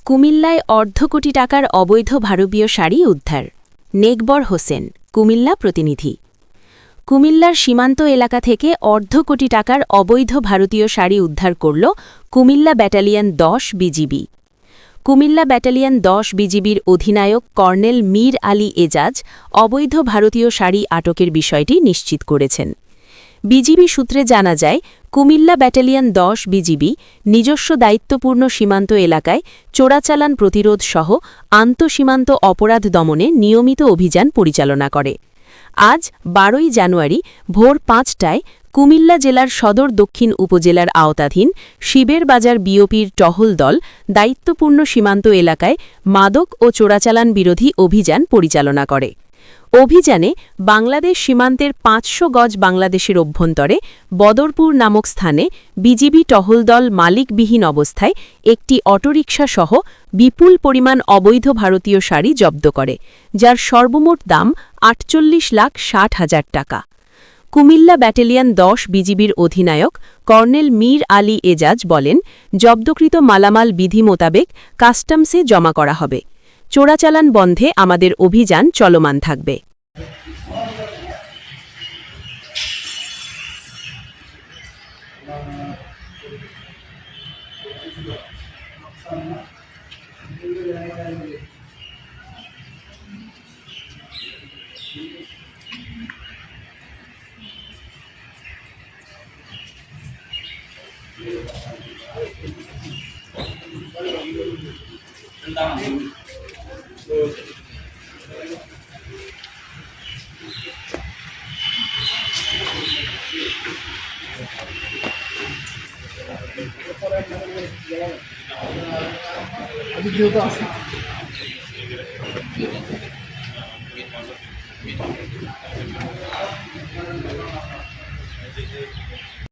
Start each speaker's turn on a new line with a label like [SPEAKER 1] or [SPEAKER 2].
[SPEAKER 1] কুমিল্লায় অর্ধ কোটি টাকার অবৈধ ভারতীয় শাড়ি উদ্ধার। নেকবর হোসেন, কুমিল্লা প্রতিনিধি। কুমিল্লার সীমান্ত এলাকা থেকে অর্ধ কোটি টাকার অবৈধ ভারতীয় শাড়ি উদ্ধার করল Comilla battalion ১০ BGB. Comilla battalion ১০ বিজিবির অধিনায়ক কর্নেল মীর আলী এজাজ অবৈধ ভারতীয় শাড়ি আটকের বিষয়টি নিশ্চিত করেছেন। বিজিবি সূত্রে জানা যায়, কুমিল্লা ব্যাটালিয়ন ১০ বিজিবি নিজস্ব দায়িত্বপূর্ণ সীমান্ত এলাকায় চোরাচালান প্রতিরোধ সহ আন্তঃসীমান্ত অপরাধ দমনে নিয়মিত অভিযান পরিচালনা করে। আজ ১২ই জানুয়ারি ভোর ৫টায় কুমিল্লা জেলার সদর দক্ষিণ উপজেলার আওতাধীন শিবের বাজার বিওপির টহল দল দায়িত্বপূর্ণ সীমান্ত এলাকায় মাদক ও চোরাচালান বিরোধী অভিযান পরিচালনা করে। অভিযানে বাংলাদেশ সীমান্তের ৫০০ গজ বাংলাদেশের অভ্যন্তরে বদরপুর নামক স্থানে বিজিবি টহল দল মালিকবিহীন অবস্থায় একটি অটোরিকশা সহ বিপুল পরিমাণ অবৈধ ভারতীয় শাড়ি জব্দ করে, যার সর্বমোট দাম ৪৮,৬০,০০০ টাকা। কুমিল্লা ব্যাটালিয়ন ১০ বিজিবির অধিনায়ক কর্নেল মীর আলী এজাজ বলেন, জব্দকৃত মালামাল বিধি মোতাবেক কাস্টমসে জমা করা হবে। চোরাচালান বন্ধে আমাদের অভিযান চলমান থাকবে।